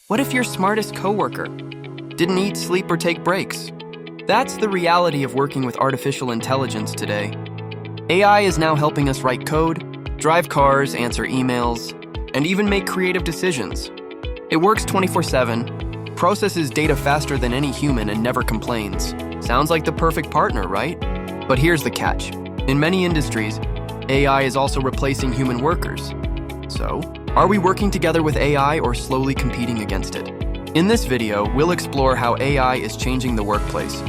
What if your smartest coworker didn't eat, sleep, or take breaks? That's the reality of working with artificial intelligence today. AI is now helping us write code, drive cars, answer emails, and even make creative decisions. It works 24/7, processes data faster than any human, and never complains. Sounds like the perfect partner, right? But here's the catch. In many industries, AI is also replacing human workers. So, are we working together with AI or slowly competing against it? In this video, we'll explore how AI is changing the workplace,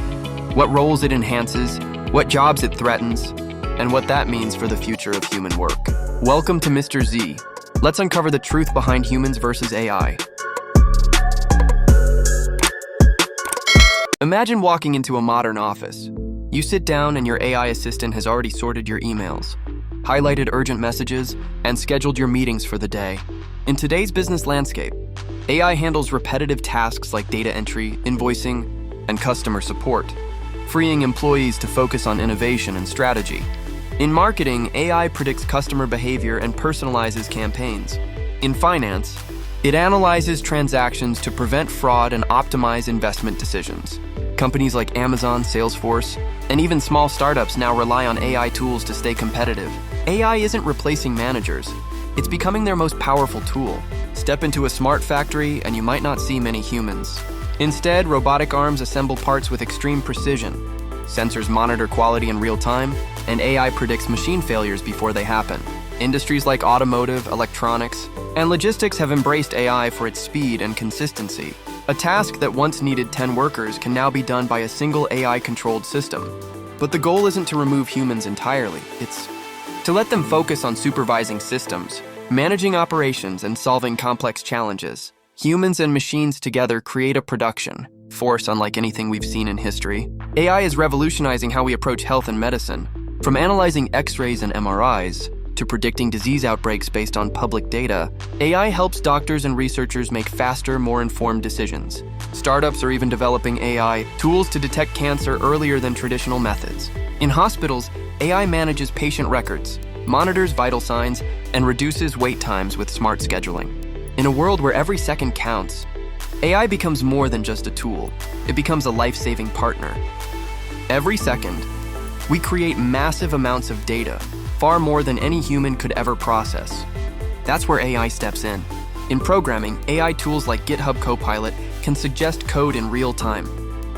what roles it enhances, what jobs it threatens, and what that means for the future of human work. Welcome to Mr.Z. Let's uncover the truth behind humans versus AI. Imagine walking into a modern office. You sit down and your AI assistant has already sorted your emails, highlighted urgent messages, and scheduled your meetings for the day. In today's business landscape, AI handles repetitive tasks like data entry, invoicing, and customer support, freeing employees to focus on innovation and strategy. In marketing, AI predicts customer behavior and personalizes campaigns. In finance, it analyzes transactions to prevent fraud and optimize investment decisions. Companies like Amazon, Salesforce, and even small startups now rely on AI tools to stay competitive. AI isn't replacing managers. It's becoming their most powerful tool. Step into a smart factory and you might not see many humans. Instead, robotic arms assemble parts with extreme precision. Sensors monitor quality in real time, and AI predicts machine failures before they happen. Industries like automotive, electronics, and logistics have embraced AI for its speed and consistency. A task that once needed 10 workers can now be done by a single AI-controlled system. But the goal isn't to remove humans entirely. It's to let them focus on supervising systems, managing operations, and solving complex challenges. Humans and machines together create a production force unlike anything we've seen in history. AI is revolutionizing how we approach health and medicine, from analyzing X-rays and MRIs to predicting disease outbreaks based on public data. AI helps doctors and researchers make faster, more informed decisions. Startups are even developing AI tools to detect cancer earlier than traditional methods. In hospitals, AI manages patient records, monitors vital signs, and reduces wait times with smart scheduling. In a world where every second counts, AI becomes more than just a tool. It becomes a life-saving partner. Every second, we create massive amounts of data, far more than any human could ever process. That's where AI steps in. In programming, AI tools like GitHub Copilot can suggest code in real time,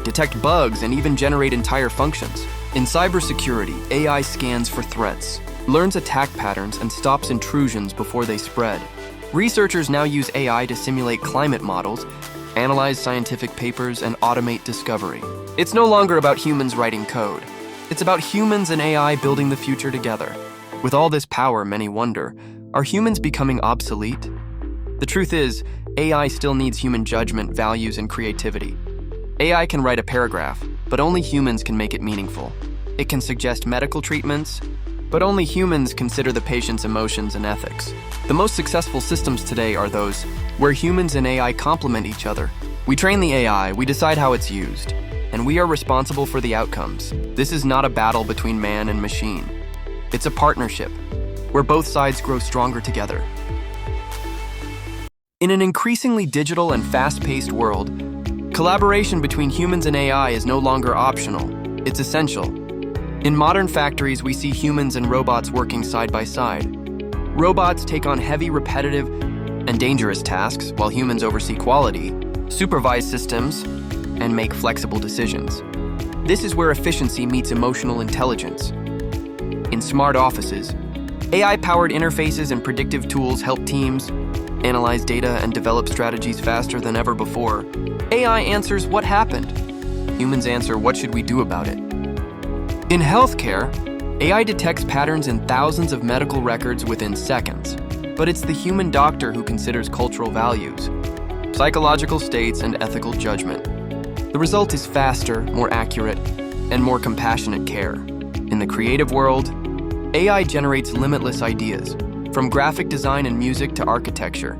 detect bugs, and even generate entire functions. In cybersecurity, AI scans for threats, learns attack patterns, and stops intrusions before they spread. Researchers now use AI to simulate climate models, analyze scientific papers, and automate discovery. It's no longer about humans writing code. It's about humans and AI building the future together. With all this power, many wonder, are humans becoming obsolete? The truth is, AI still needs human judgment, values, and creativity. AI can write a paragraph, but only humans can make it meaningful. It can suggest medical treatments, but only humans consider the patient's emotions and ethics. The most successful systems today are those where humans and AI complement each other. We train the AI, we decide how it's used, and we are responsible for the outcomes. This is not a battle between man and machine. It's a partnership, where both sides grow stronger together. In an increasingly digital and fast-paced world, collaboration between humans and AI is no longer optional. It's essential. In modern factories, we see humans and robots working side by side. Robots take on heavy, repetitive, and dangerous tasks, while humans oversee quality, supervise systems, and make flexible decisions. This is where efficiency meets emotional intelligence. In smart offices, AI-powered interfaces and predictive tools help teams analyze data and develop strategies faster than ever before. AI answers what happened. Humans answer what should we do about it. In healthcare, AI detects patterns in thousands of medical records within seconds, but it's the human doctor who considers cultural values, psychological states, and ethical judgment. The result is faster, more accurate, and more compassionate care. In the creative world, AI generates limitless ideas, from graphic design and music to architecture.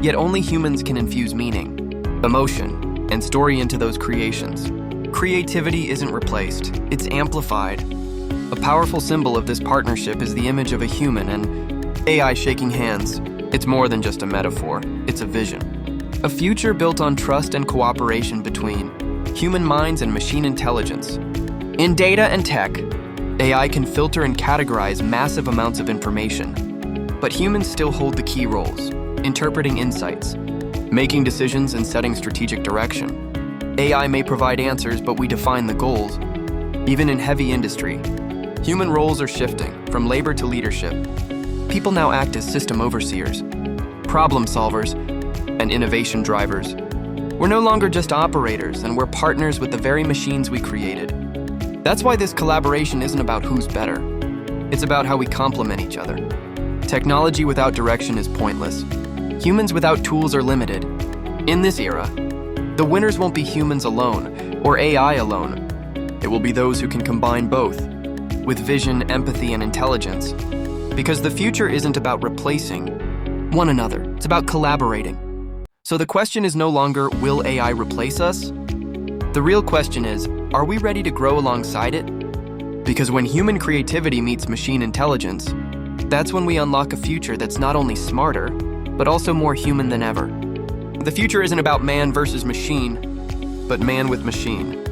Yet only humans can infuse meaning, emotion, and story into those creations. Creativity isn't replaced, it's amplified. A powerful symbol of this partnership is the image of a human and AI shaking hands. It's more than just a metaphor, it's a vision. A future built on trust and cooperation between human minds and machine intelligence. In data and tech, AI can filter and categorize massive amounts of information, but humans still hold the key roles, interpreting insights, making decisions and setting strategic direction. AI may provide answers, but we define the goals. Even in heavy industry, human roles are shifting from labor to leadership. People now act as system overseers, problem solvers, and innovation drivers. We're no longer just operators, and we're partners with the very machines we created. That's why this collaboration isn't about who's better. It's about how we complement each other. Technology without direction is pointless. Humans without tools are limited. In this era, the winners won't be humans alone or AI alone. It will be those who can combine both, with vision, empathy, and intelligence. Because the future isn't about replacing one another, it's about collaborating. So the question is no longer, will AI replace us? The real question is, are we ready to grow alongside it? Because when human creativity meets machine intelligence, that's when we unlock a future that's not only smarter, but also more human than ever. The future isn't about man versus machine, but man with machine.